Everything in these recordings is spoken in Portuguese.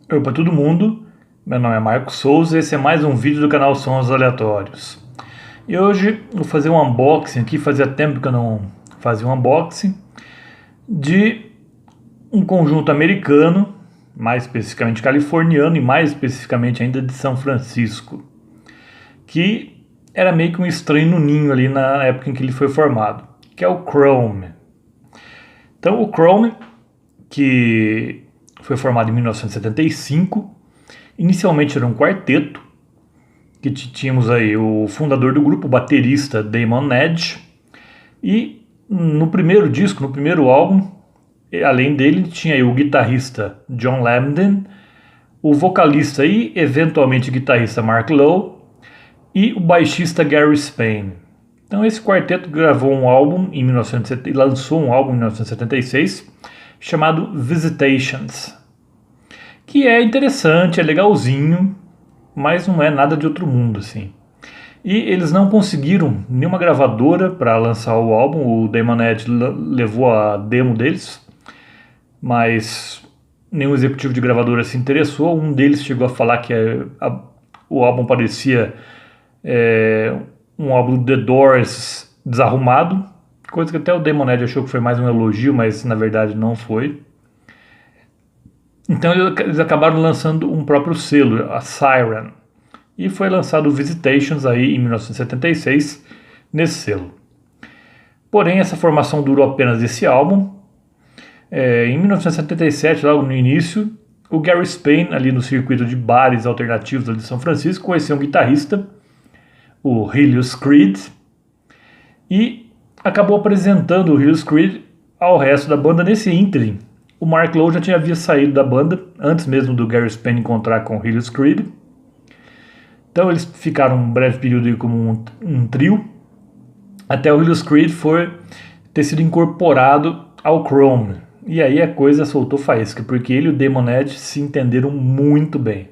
Oi para todo mundo, meu nome é Marco Souza e esse é mais um vídeo do canal Sons Aleatórios. E hoje vou fazer um unboxing aqui, fazia tempo que eu não fazia um unboxing, de um conjunto americano, mais especificamente californiano e mais especificamente ainda de São Francisco, que era meio que um estranho no ninho ali na época em que ele foi formado, que é o Chrome. Então o Chrome, que foi formado em 1975, inicialmente era um quarteto, que tínhamos aí o fundador do grupo, o baterista Damon Edge, e no primeiro disco, no primeiro álbum, além dele, tinha aí o guitarrista John Lambden, o vocalista e eventualmente guitarrista Mark Lowe e o baixista Gary Spain. Então esse quarteto gravou um álbum em 1970 e lançou um álbum em 1976 chamado Visitations, que é interessante, é legalzinho, mas não é nada de outro mundo, assim. E eles não conseguiram nenhuma gravadora para lançar o álbum, o Damon Edge levou a demo deles, mas nenhum executivo de gravadora se interessou. Um deles chegou a falar que o álbum parecia um álbum do The Doors desarrumado, coisa que até o Damon Edge achou que foi mais um elogio, mas na verdade não foi. Então eles acabaram lançando um próprio selo, a Siren, e foi lançado o Visitations aí em 1976 nesse selo. Porém, essa formação durou apenas esse álbum. Em 1977, logo no início, o Gary Spain, ali no circuito de bares alternativos de São Francisco, conheceu um guitarrista, o Helios Creed, e acabou apresentando o Helios Creed ao resto da banda nesse ínterim. O Mark Lowe já havia saído da banda, antes mesmo do Gary Spain encontrar com o Helios Creed. Então eles ficaram um breve período como um trio, até o Helios Creed ter sido incorporado ao Chrome. E aí a coisa soltou faísca, porque ele e o Damon Edge se entenderam muito bem.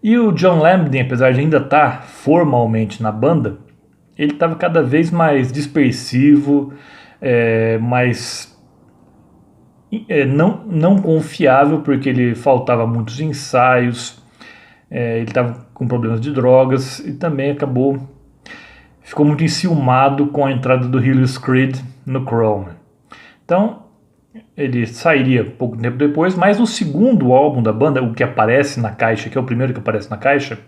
E o John Lambden, apesar de ainda estar formalmente na banda, ele estava cada vez mais dispersivo, mais não confiável, porque ele faltava muitos ensaios, ele estava com problemas de drogas e também ficou muito enciumado com a entrada do Helios Creed no Chrome. Então ele sairia pouco tempo depois, mas no segundo álbum da banda, o que aparece na caixa, que é o primeiro que aparece na caixa,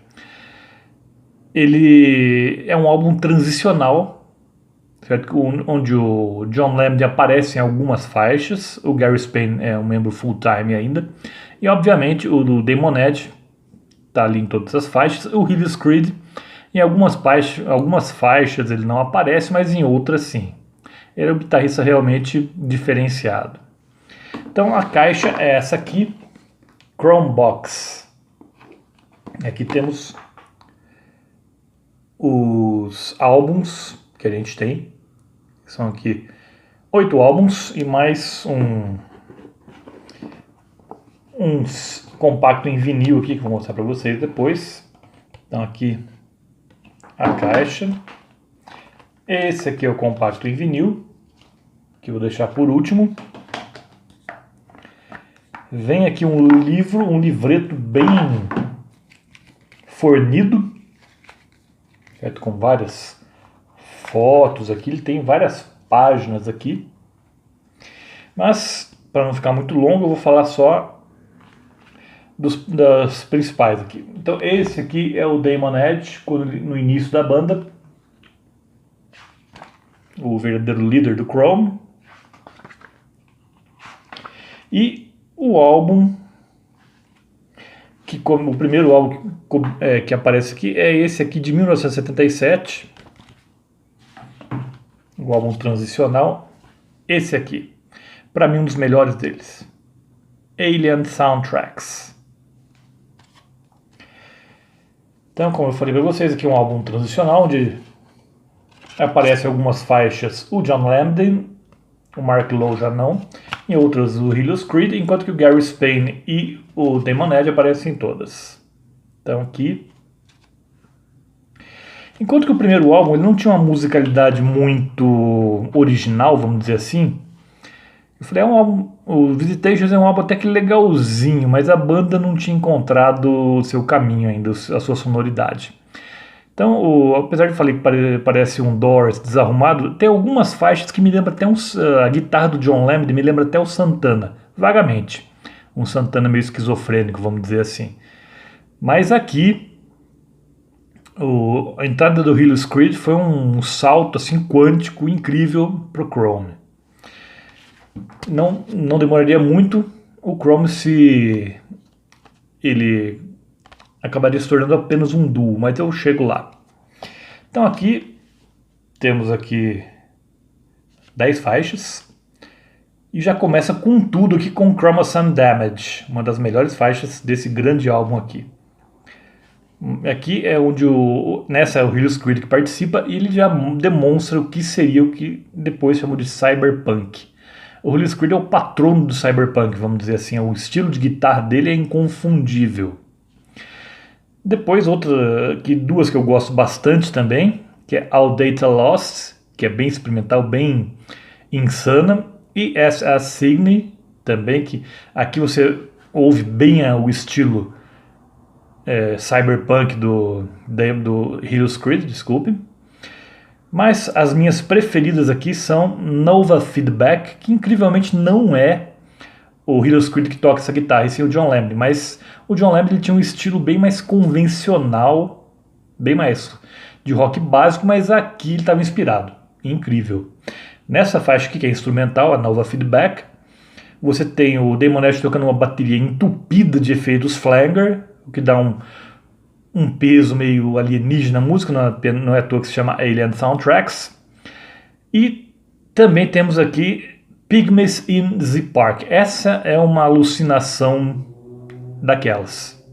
ele é um álbum transicional, certo? Onde o John Lambden aparece em algumas faixas, o Gary Spain é um membro full-time ainda, e obviamente o Damon Edge está ali em todas as faixas. O Helios Creed, em algumas faixas ele não aparece, mas em outras sim. Ele é um guitarrista realmente diferenciado. Então a caixa é essa aqui, Chrome Box. Aqui temos os álbuns que a gente tem. São aqui 8 álbuns e mais uns compacto em vinil aqui que eu vou mostrar para vocês depois. Então aqui a caixa. Esse aqui é o compacto em vinil, que eu vou deixar por último. Vem aqui um livreto bem fornido, certo? Com várias fotos aqui, ele tem várias páginas aqui. Mas, para não ficar muito longo, eu vou falar só das principais aqui. Então esse aqui é o Damon Edge, no início da banda, o verdadeiro líder do Chrome. E o álbum, o primeiro álbum que aparece aqui é esse aqui de 1977, o álbum transicional, esse aqui, para mim um dos melhores deles, Alien Soundtracks. Então, como eu falei para vocês, aqui é um álbum transicional onde aparecem algumas faixas o John Lambden, o Mark Lowe já não, em outras o Helios Creed, enquanto que o Gary Spain e o Damon Edge aparecem em todas. Então aqui, enquanto que o primeiro álbum ele não tinha uma musicalidade muito original, vamos dizer assim, Eu falei, o Visitations é um álbum até que legalzinho, mas a banda não tinha encontrado o seu caminho ainda, a sua sonoridade. Então, apesar de falar que parece um Doors desarrumado, tem algumas faixas que me lembram até a guitarra do John Lemmon me lembra até o Santana, vagamente. Um Santana meio esquizofrênico, vamos dizer assim. Mas aqui, a entrada do Hills Creed foi um salto assim quântico incrível pro Chrome. Não demoraria muito o Chrome se ele acabaria se tornando apenas um duo, mas eu chego lá. Então aqui temos aqui 10 faixas e já começa com tudo aqui com Chromosome Damage, uma das melhores faixas desse grande álbum aqui. Aqui é onde nessa é o Hills Creed que participa e ele já demonstra o que seria o que depois chamou de cyberpunk. O Hills Creed é o patrono do cyberpunk, vamos dizer assim, o estilo de guitarra dele é inconfundível. Depois duas que eu gosto bastante também, que é All Data Lost, que é bem experimental, bem insana, e essa Signe também, que aqui você ouve bem o estilo cyberpunk do Hills Creed, desculpe. Mas as minhas preferidas aqui são Nova Feedback, que incrivelmente não é o Hills Creed que toca essa guitarra, e sim o John Lemmon. Mas o John Lemmon ele tinha um estilo bem mais convencional, bem mais de rock básico, mas aqui ele estava inspirado. Incrível. Nessa faixa aqui, que é instrumental, a Nova Feedback, você tem o Damon Albarn tocando uma bateria entupida de efeitos flanger, o que dá um peso meio alienígena na música, não é à toa que se chama Alien Soundtracks. E também temos aqui Pygmies in the Park. Essa é uma alucinação daquelas.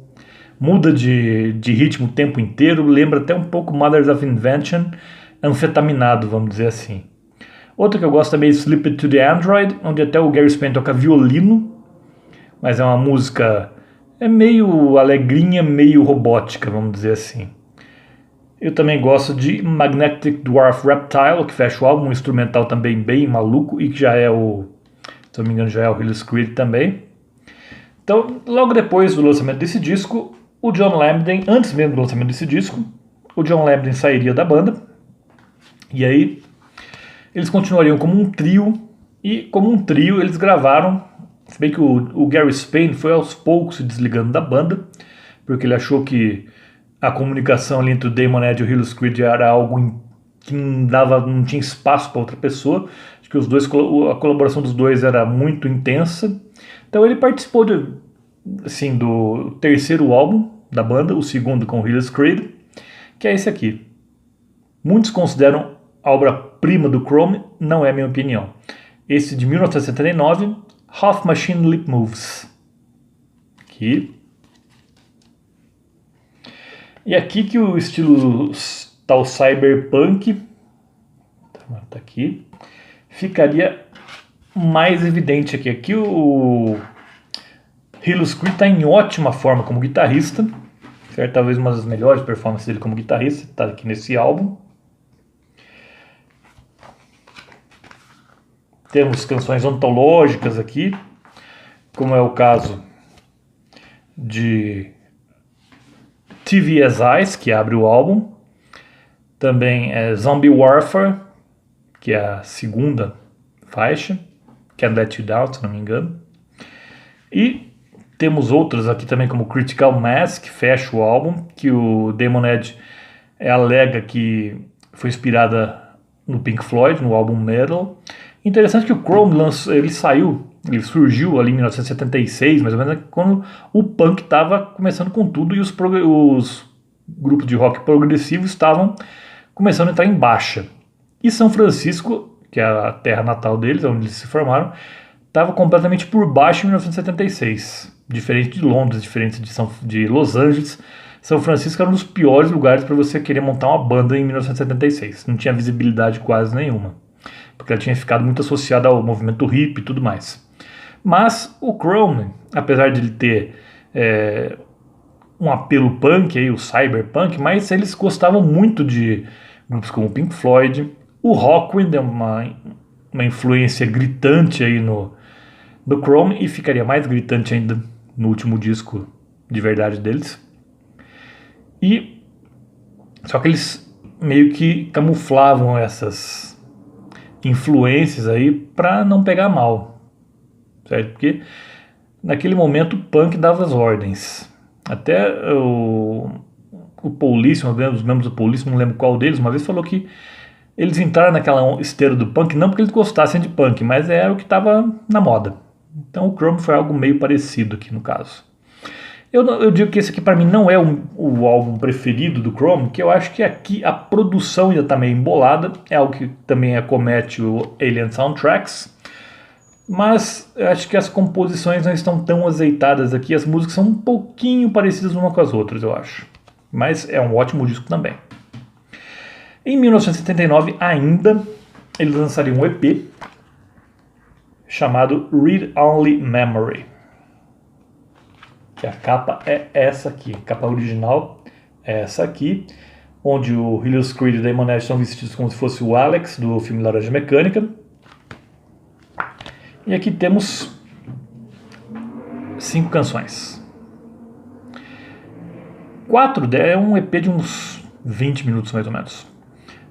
Muda de ritmo o tempo inteiro, lembra até um pouco Mothers of Invention, anfetaminado, vamos dizer assim. Outra que eu gosto também é Slip It to the Android, onde até o Gary Spann toca violino, mas é uma música meio alegrinha, meio robótica, vamos dizer assim. Eu também gosto de Magnetic Dwarf Reptile, que fecha o álbum, um instrumental também bem maluco e que já é se não me engano, já é o Hills Creed também. Então, logo depois do lançamento desse disco, o John Lemmon, antes mesmo do lançamento desse disco, o John Lemmon sairia da banda, e aí eles continuariam como um trio, e como um trio eles gravaram, se bem que o Gary Spann foi aos poucos se desligando da banda, porque ele achou que a comunicação ali entre o Damon Albarn e o Hills Creed era algo que não tinha espaço para outra pessoa, acho que a colaboração dos dois era muito intensa, então ele participou do terceiro álbum da banda, o segundo com o Hills Creed, que é esse aqui. Muitos consideram a obra-prima do Chrome, não é a minha opinião. Esse de 1979, Half Machine Lip Moves. Aqui. E aqui que o estilo tal cyberpunk, tá aqui, ficaria mais evidente aqui. Aqui o Hills Creed está em ótima forma como guitarrista, certo? Talvez uma das melhores performances dele como guitarrista, está aqui nesse álbum. Temos canções antológicas aqui, como é o caso de TV as Eyes, que abre o álbum. Também é Zombie Warfare, que é a segunda faixa, Can't Let You Down, se não me engano. E temos outras aqui também, como Critical Mass, que fecha o álbum, que o Damon Albarn alega que foi inspirada no Pink Floyd, no álbum Metal. Interessante que o Chrome ele surgiu ali em 1976, mais ou menos, quando o punk estava começando com tudo e os grupos de rock progressivo estavam começando a entrar em baixa. E São Francisco, que é a terra natal deles, onde eles se formaram, estava completamente por baixo em 1976. Diferente de Londres, diferente de Los Angeles, São Francisco era um dos piores lugares para você querer montar uma banda em 1976. Não tinha visibilidade quase nenhuma, porque ela tinha ficado muito associada ao movimento hippie e tudo mais. Mas o Chrome, apesar de ele ter um apelo punk, o cyberpunk, mas eles gostavam muito de grupos como Pink Floyd. O Hawkwind é uma influência gritante aí no do Chrome e ficaria mais gritante ainda no último disco de verdade deles. Só que eles meio que camuflavam essas influências aí para não pegar mal, certo? Porque naquele momento o punk dava as ordens. Até o Police, um dos membros do Police, não lembro qual deles, uma vez falou que eles entraram naquela esteira do punk não porque eles gostassem de punk, mas era o que estava na moda. Então o Chrome foi algo meio parecido aqui no caso. Eu digo que esse aqui para mim não é o álbum preferido do Chrome, que eu acho que aqui a produção ainda está meio embolada, é algo que também acomete o Alien Soundtracks, mas eu acho que as composições não estão tão azeitadas aqui, as músicas são um pouquinho parecidas umas com as outras, eu acho. Mas é um ótimo disco também. Em 1979 ainda, eles lançariam um EP chamado Read Only Memory. Que a capa é essa aqui, a capa original é essa aqui, onde o Helios Creed e o Damon Ash são vestidos como se fosse o Alex do filme Laranja Mecânica. E aqui temos 5 canções. 4 é um EP de uns 20 minutos mais ou menos.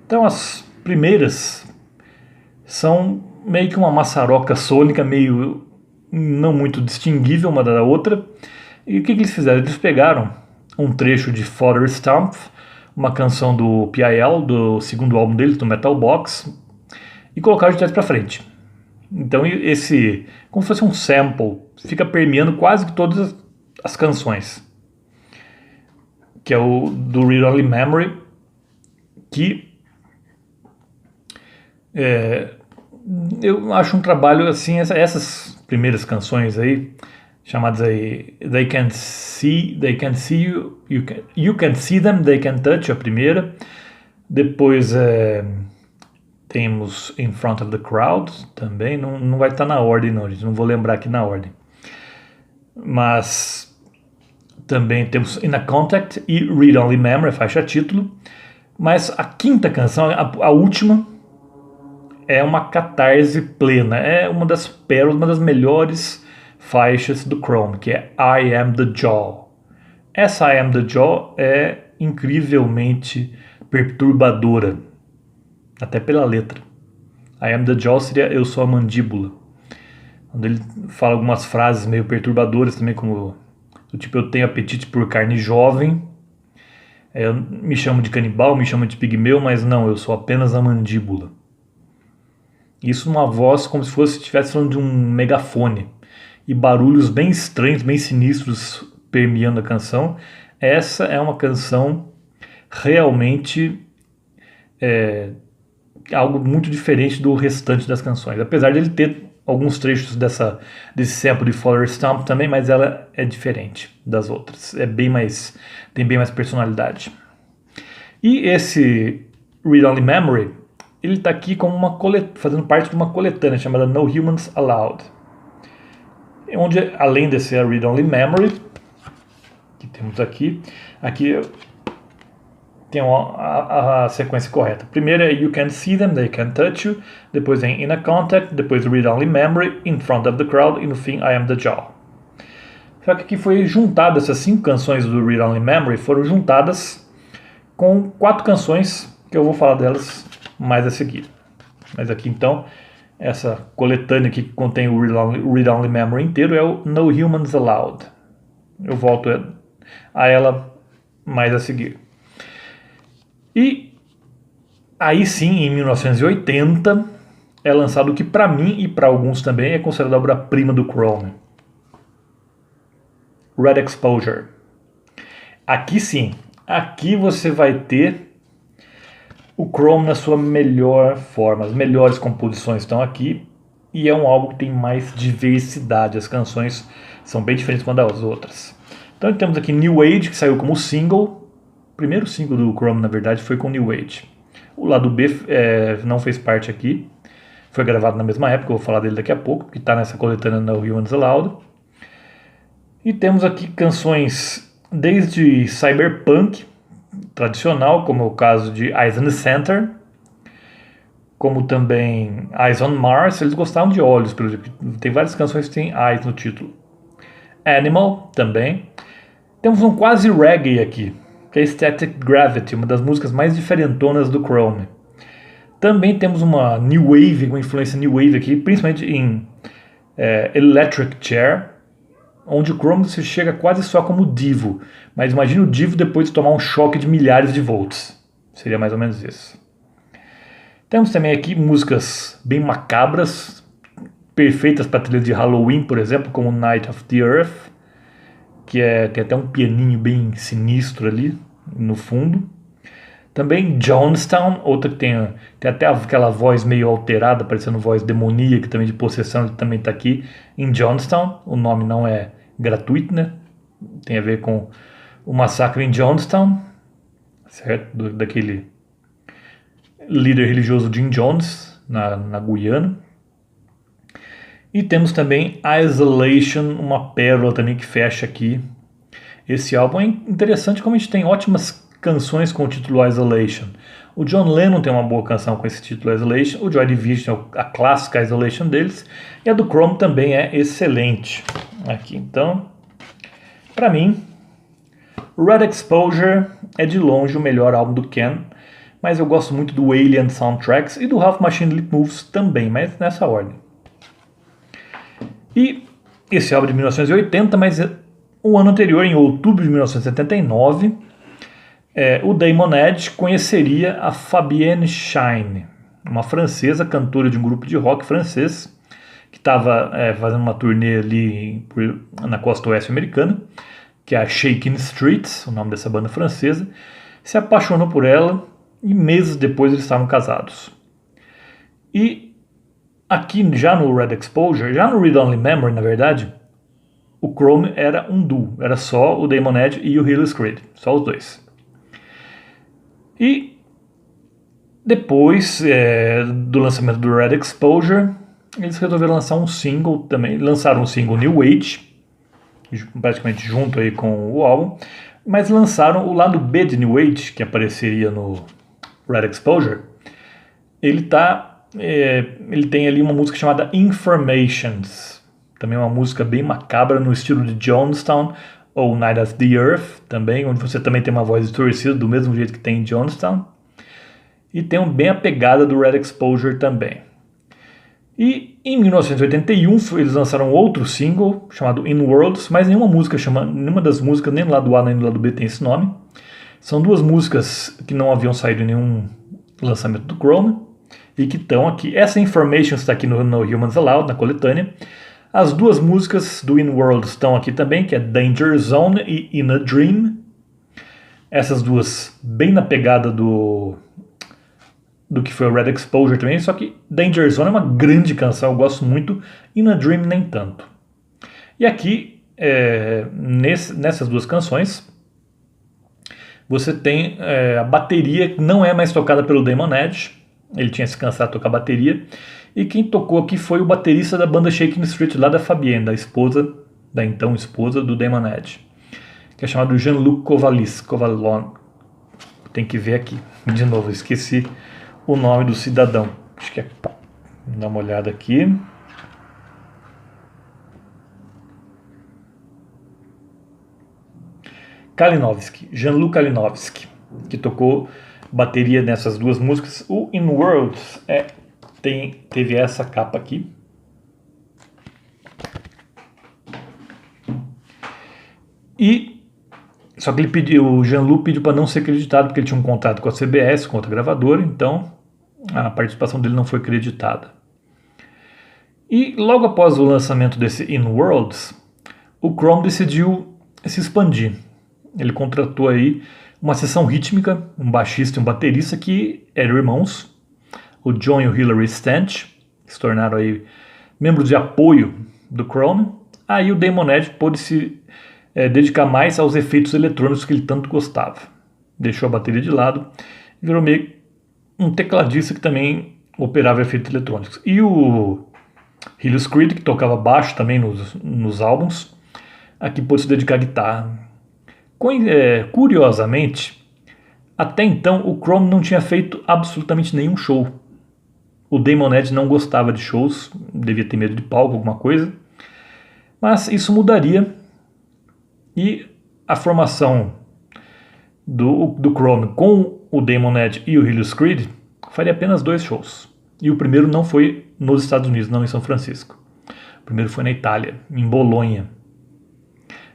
Então as primeiras são meio que uma maçaroca sônica, meio não muito distinguível uma da outra. E o que eles fizeram? Eles pegaram um trecho de Father Stamp, uma canção do PIL, do segundo álbum deles, do Metal Box, e colocaram de trás para frente. Então esse, como se fosse um sample, fica permeando quase que todas as canções, que é o do Read Only Memory, que eu acho um trabalho assim, essas primeiras canções aí, chamadas aí They Can See You, You Can See Them, They Can Touch, a primeira. Depois temos In Front of the Crowd, também, não vai estar na ordem não, gente, não vou lembrar aqui na ordem. Mas também temos In a Contact e Read Only Memory, faixa título. Mas a quinta canção, a última, é uma catarse plena, é uma das pérolas, uma das melhores faixas do Chrome, que é I Am The Jaw. Essa I Am The Jaw é incrivelmente perturbadora, até pela letra. I Am The Jaw seria Eu Sou a Mandíbula, onde ele fala algumas frases meio perturbadoras também, como do tipo, eu tenho apetite por carne jovem, me chamo de canibal, me chamo de pigmeu, mas não, eu sou apenas a mandíbula. Isso numa voz como se fosse estivesse falando de um megafone, e barulhos bem estranhos, bem sinistros permeando a canção. Essa é uma canção realmente algo muito diferente do restante das canções, apesar de ele ter alguns trechos desse sample de Father Stamp também, mas ela é diferente das outras, tem bem mais personalidade. E esse Read Only Memory, ele está aqui como fazendo parte de uma coletânea chamada No Humans Allowed, onde além desse Read Only Memory, que temos aqui tem a sequência correta. Primeiro é You Can See Them, They Can Touch You, depois vem In a Contact, depois Read Only Memory, In Front of the Crowd e no fim I Am The Jaw. Só que aqui foi juntado, essas 5 canções do Read Only Memory foram juntadas com 4 canções que eu vou falar delas mais a seguir. Mas aqui então, essa coletânea aqui que contém o Read Only Memory inteiro é o No Humans Allowed. Eu volto a ela mais a seguir. E aí sim, em 1980, é lançado o que para mim e para alguns também é considerado a obra-prima do Chrome, Red Exposure. Aqui sim, aqui você vai ter o Chrome na sua melhor forma, as melhores composições estão aqui, e é um álbum que tem mais diversidade, as canções são bem diferentes umas das outras. Então temos aqui New Age, que saiu como single, o primeiro single do Chrome na verdade foi com New Age. O lado B não fez parte aqui, foi gravado na mesma época, eu vou falar dele daqui a pouco, que está nessa coletânea No Humans Allowed. E temos aqui canções desde cyberpunk tradicional, como é o caso de Eyes in the Center, como também Eyes on Mars. Eles gostavam de olhos, pelo jeito. Tem várias canções que tem Eyes no título. Animal também. Temos um quase reggae aqui, que é Static Gravity, uma das músicas mais diferentonas do Chrome. Também temos uma New Wave, uma influência New Wave aqui, principalmente em Electric Chair, onde o Chrome se chega quase só como Divo, mas imagine o Divo depois de tomar um choque de milhares de volts. Seria mais ou menos isso. Temos também aqui músicas bem macabras, perfeitas para trilha de Halloween, por exemplo, como Night of the Earth, que tem até um pianinho bem sinistro ali no fundo. Também Jonestown, outra que tem até aquela voz meio alterada, parecendo voz demoníaca, também de possessão, que também está aqui em Jonestown. O nome não é gratuito, né? Tem a ver com o massacre em Jonestown, certo? Daquele líder religioso Jim Jones, na Guiana. E temos também Isolation, uma pérola também que fecha aqui esse álbum. É interessante como a gente tem ótimas canções com o título Isolation. O John Lennon tem uma boa canção com esse título Isolation, o Joy Division é a clássica Isolation deles, e a do Chrome também é excelente. Aqui, então, para mim, Red Exposure é de longe o melhor álbum do Ken, mas eu gosto muito do Alien Soundtracks e do Half Machine Lip Moves também, mas nessa ordem. E esse álbum de 1980, mas o ano anterior, em outubro de 1979, o Damon Edge conheceria a Fabienne Shine, uma francesa, cantora de um grupo de rock francês, que estava fazendo uma turnê ali na costa oeste americana, que é a Shakin' Streets, o nome dessa banda francesa, se apaixonou por ela e meses depois eles estavam casados. E aqui já no Red Exposure, já no Read Only Memory, na verdade, o Chrome era um duo, era só o Damon Edge e o Hillis Creed, só os dois. E depois do lançamento do Red Exposure, eles resolveram lançar um single também. Lançaram um single New Age, praticamente junto aí com o álbum, mas lançaram o lado B de New Age, que apareceria no Red Exposure. Ele tem ali uma música chamada Informations, também uma música bem macabra no estilo de Jonestown, ou Night of the Earth também, onde você também tem uma voz distorcida do mesmo jeito que tem em Jonestown. E tem bem a pegada do Red Exposure também. E em 1981 eles lançaram outro single chamado In Worlds, mas nenhuma das músicas, nem do lado A nem do lado B tem esse nome. São duas músicas que não haviam saído em nenhum lançamento do Chrome e que estão aqui. Essa Information está aqui no Humans Aloud, na coletânea. As duas músicas do In World estão aqui também, que é Danger Zone e In a Dream. Essas duas bem na pegada do que foi o Red Exposure também, só que Danger Zone é uma grande canção, eu gosto muito, In a Dream nem tanto. E aqui, nessas duas canções, você tem a bateria que não é mais tocada pelo Damon Edge, ele tinha se cansado de tocar bateria, e quem tocou aqui foi o baterista da banda Shakin' Street, lá da Fabienne, da então esposa do Damon Edge, que é chamado Jean-Luc Covalon. Tem que ver aqui, de novo, esqueci o nome do cidadão. Acho que dá uma olhada aqui. Kalinowski, Jean-Luc Kalinowski, que tocou bateria nessas duas músicas. O In Worlds teve essa capa aqui. Só que o Jean-Luc pediu para não ser acreditado, porque ele tinha um contrato com a CBS, com outra gravadora, então a participação dele não foi creditada. E logo após o lançamento desse In Worlds, o Chrome decidiu se expandir. Ele contratou aí uma seção rítmica, um baixista e um baterista que eram irmãos, o John e o Hilary Stanch, que se tornaram aí membros de apoio do Chrome. Aí o Damon Edge pôde se dedicar mais aos efeitos eletrônicos que ele tanto gostava. Deixou a bateria de lado e virou meio um tecladista que também operava efeitos eletrônicos. E o Hillis Creed, que tocava baixo também nos álbuns, aqui pôde se dedicar à guitarra. Curiosamente, até então o Chrome não tinha feito absolutamente nenhum show. o Damon Edge não gostava de shows, devia ter medo de palco, alguma coisa. Mas isso mudaria e a formação do Chrome com o Damon Edge e o Julius Creed faria apenas 2 shows. E o primeiro não foi nos Estados Unidos, não em São Francisco. O primeiro foi na Itália, em Bolonha.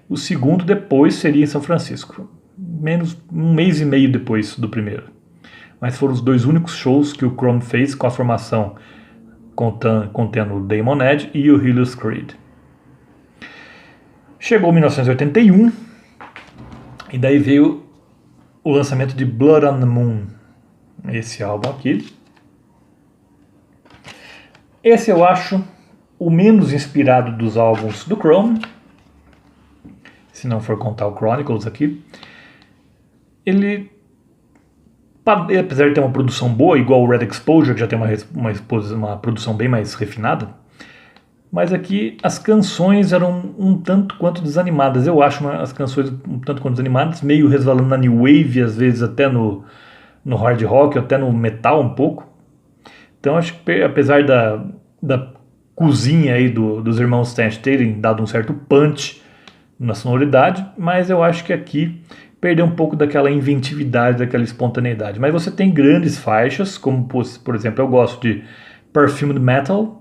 O segundo depois seria em São Francisco, menos um mês e meio depois do primeiro. Mas foram os 2 únicos shows que o Chrome fez com a formação contendo o Damon Edge e o Julius Creed. Chegou 1981 e daí veio o lançamento de Blood on the Moon, esse álbum aqui. Esse eu acho o menos inspirado dos álbuns do Chrome, se não for contar o Chronicles aqui. Ele, apesar de ter uma produção boa, igual o Red Exposure, que já tem uma produção bem mais refinada, mas aqui as canções eram um tanto quanto desanimadas. Eu acho as canções um tanto quanto desanimadas, meio resvalando na New Wave, às vezes até no hard rock, até no metal um pouco. Então acho que apesar da cozinha aí dos irmãos Stanch terem dado um certo punch na sonoridade, mas eu acho que aqui perdeu um pouco daquela inventividade, daquela espontaneidade. Mas você tem grandes faixas, como por exemplo, eu gosto de Perfumed Metal,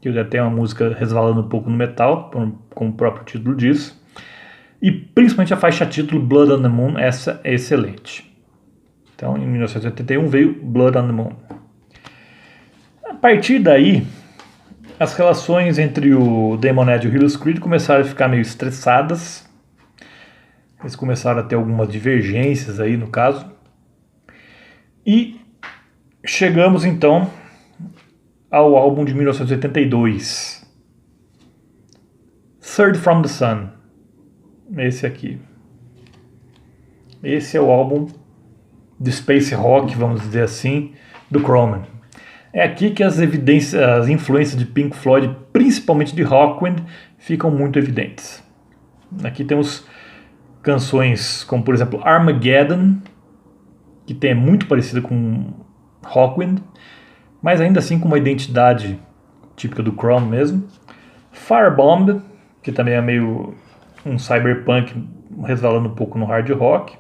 que já tem uma música resvalando um pouco no metal, como o próprio título diz, e principalmente a faixa título Blood on the Moon, essa é excelente. Então em 1981 veio Blood on the Moon. A partir daí, as relações entre o Damon Edge e o Julius Creed começaram a ficar meio estressadas. Eles começaram a ter algumas divergências aí no caso. E chegamos então ao álbum de 1982, Third from the Sun. Esse aqui. Esse é o álbum de space rock, vamos dizer assim, do Chrome. É aqui que as influências de Pink Floyd, principalmente de Hawkwind, ficam muito evidentes. Aqui temos canções como, por exemplo, Armageddon, que é muito parecida com Hawkwind, mas ainda assim com uma identidade típica do Chrome mesmo. Firebomb, que também é meio um cyberpunk resvalando um pouco no hard rock.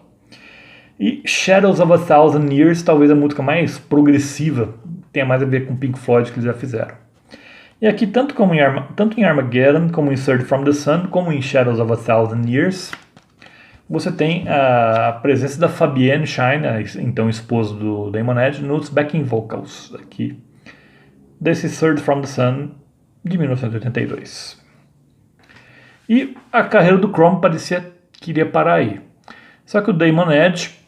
E Shadows of a Thousand Years, talvez a música mais progressiva, tenha mais a ver com Pink Floyd que eles já fizeram. E aqui, tanto em Armageddon, como em Third from the Sun, como em Shadows of a Thousand Years, você tem a presença da Fabienne Shine, então esposa do Damon Edge, nos backing vocals aqui desse Third from the Sun de 1982. E a carreira do Chrome parecia que iria parar aí. Só que o Damon Edge,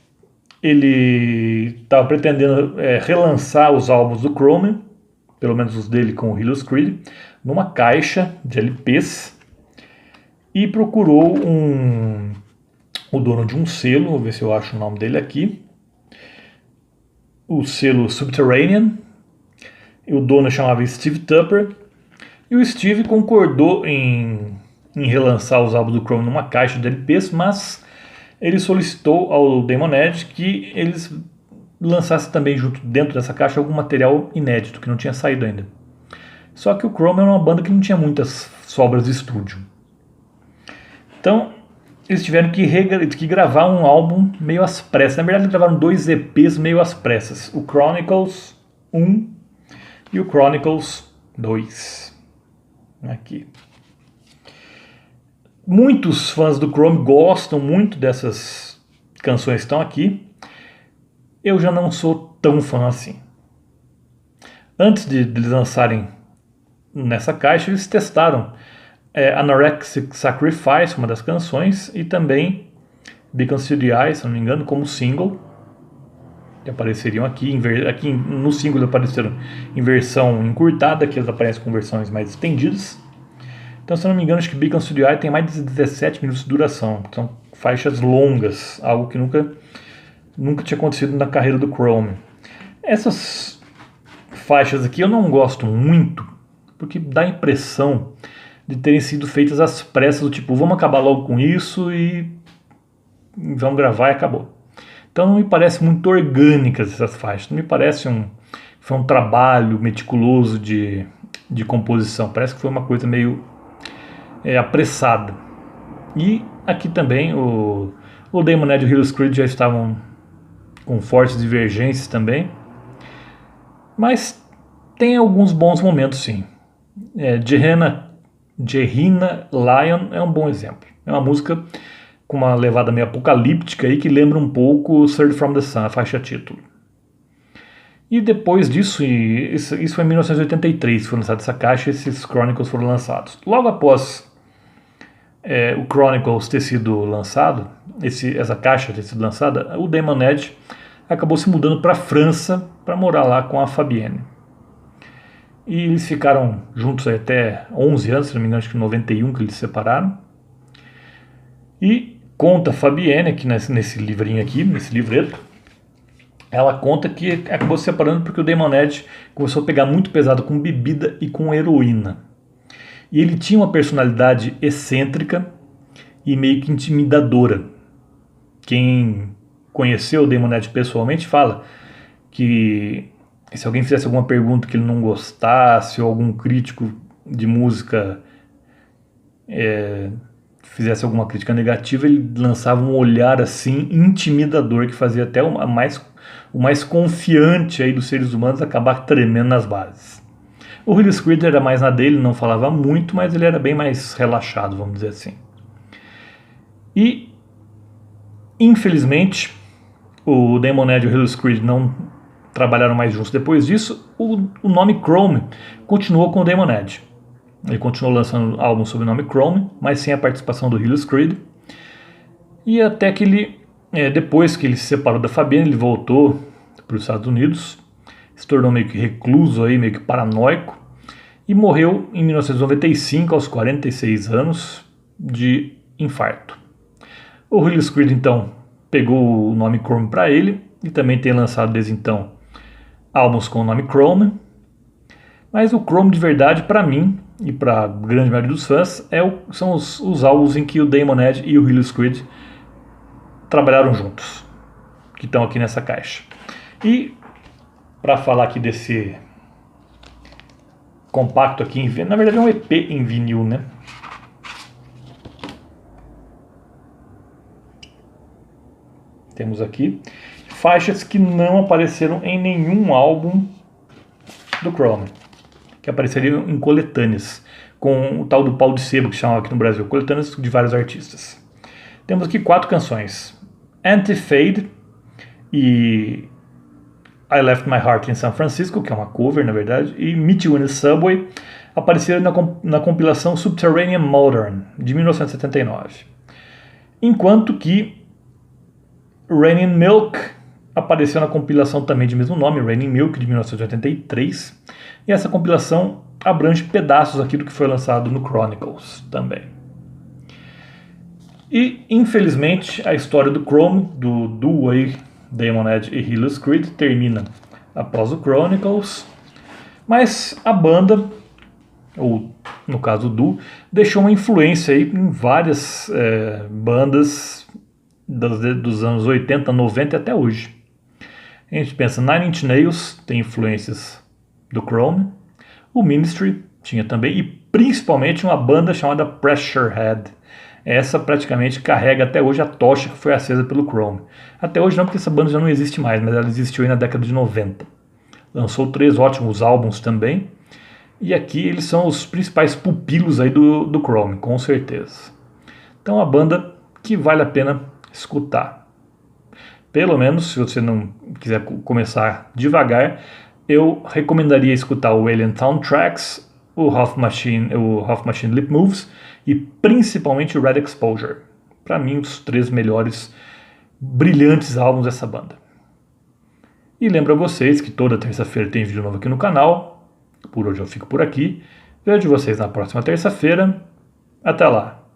ele estava pretendendo relançar os álbuns do Chrome, pelo menos os dele com o Julius Creed, numa caixa de LPs, e procurou o dono de um selo, vou ver se eu acho o nome dele aqui, o selo Subterranean, e o dono chamava Steve Tupper, e o Steve concordou em relançar os álbuns do Chrome numa caixa de LPs, mas ele solicitou ao Damon Edge que eles lançassem também junto dentro dessa caixa algum material inédito que não tinha saído ainda. Só que o Chrome era uma banda que não tinha muitas sobras de estúdio. Então eles tiveram que gravar um álbum meio às pressas. Na verdade eles gravaram 2 EPs meio às pressas. O Chronicles 1 e o Chronicles 2. Aqui. Muitos fãs do Chrome gostam muito dessas canções que estão aqui. Eu já não sou tão fã assim. Antes de eles lançarem nessa caixa, eles testaram Anorexic Sacrifice, uma das canções, e também Beacons to the Eye, se não me engano, como single, que apareceriam aqui. Aqui no single eles apareceram em versão encurtada, que eles aparecem com versões mais estendidas. Então, se eu não me engano, acho que Beacons to the Eye tem mais de 17 minutos de duração. São faixas longas, algo que nunca tinha acontecido na carreira do Chrome. Essas faixas aqui eu não gosto muito, porque dá a impressão de terem sido feitas às pressas, do tipo, vamos acabar logo com isso e vamos gravar e acabou. Então não me parece muito orgânicas essas faixas, não me parecem foi um trabalho meticuloso de composição. Parece que foi uma coisa meio apressada. E aqui também o Damon Edge e o Hillis Creed já estavam com fortes divergências também. Mas tem alguns bons momentos, sim. Jehanna Lion é um bom exemplo. É uma música com uma levada meio apocalíptica aí, que lembra um pouco Third From The Sun, a faixa título. E depois disso, isso foi em 1983 que foi lançada essa caixa, esses Chronicles foram lançados. Logo após o Chronicles ter sido lançado, essa caixa ter sido lançada, o Damon Edge acabou se mudando para a França para morar lá com a Fabienne. E eles ficaram juntos até 11 anos, se não me engano, acho que em 91 que eles se separaram. E conta a Fabienne, aqui nesse livrinho aqui, nesse livreto, ela conta que acabou se separando porque o Damon Edge começou a pegar muito pesado com bebida e com heroína. E ele tinha uma personalidade excêntrica e meio que intimidadora. Quem conheceu o Damon Edge pessoalmente fala que se alguém fizesse alguma pergunta que ele não gostasse, ou algum crítico de música fizesse alguma crítica negativa, ele lançava um olhar assim intimidador que fazia até o mais confiante aí dos seres humanos acabar tremendo nas bases. O Hillis Creed era mais na dele, não falava muito, mas ele era bem mais relaxado, vamos dizer assim. E, infelizmente, o Damon Edge e o Hillis Creed não trabalharam mais juntos. Depois disso, o nome Chrome continuou com o Damon Edge. Ele continuou lançando álbuns sob o nome Chrome, mas sem a participação do Hillis Creed. E até que ele, depois que ele se separou da Fabienne, ele voltou para os Estados Unidos, se tornou meio que recluso, aí, meio que paranoico, e morreu em 1995, aos 46 anos, de infarto. O Hillis Creed, então, pegou o nome Chrome para ele, e também tem lançado desde então álbuns com o nome Chrome. Mas o Chrome de verdade, para mim, e para a grande maioria dos fãs, são os álbuns em que o Damon Edge e o Hillis Creed trabalharam juntos, que estão aqui nessa caixa. E para falar aqui desse compacto aqui em vinil, na verdade é um EP em vinil, né? Temos aqui faixas que não apareceram em nenhum álbum do Chrome, que apareceriam em coletâneas, com o tal do pau de sebo que chamava aqui no Brasil, coletâneas de vários artistas. Temos aqui 4 canções: Anti-Fade e I Left My Heart in San Francisco, que é uma cover na verdade, e Meet You in the Subway apareceram na compilação Subterranean Modern, de 1979. Enquanto que Raining Milk apareceu na compilação também de mesmo nome, Raining Milk, de 1983, e essa compilação abrange pedaços aqui do que foi lançado no Chronicles também. E, infelizmente, a história do Chrome, do duo aí, Damon Edge e Hillis Creed, termina após o Chronicles, mas a banda, ou no caso o duo, deixou uma influência aí em várias bandas dos anos 80, 90 e até hoje. A gente pensa, Nine Inch Nails tem influências do Chrome, o Ministry tinha também, e principalmente uma banda chamada Pressurehead. Essa praticamente carrega até hoje a tocha que foi acesa pelo Chrome. Até hoje não, porque essa banda já não existe mais, mas ela existiu aí na década de 90. Lançou 3 ótimos álbuns também, e aqui eles são os principais pupilos aí do Chrome, com certeza. Então é uma banda que vale a pena escutar. Pelo menos, se você não quiser começar devagar, eu recomendaria escutar o Alien Town Tracks, o Half Machine Lip Moves e principalmente o Red Exposure. Para mim, os 3 melhores, brilhantes álbuns dessa banda. E lembro a vocês que toda terça-feira tem vídeo novo aqui no canal. Por hoje eu fico por aqui. Vejo vocês na próxima terça-feira. Até lá!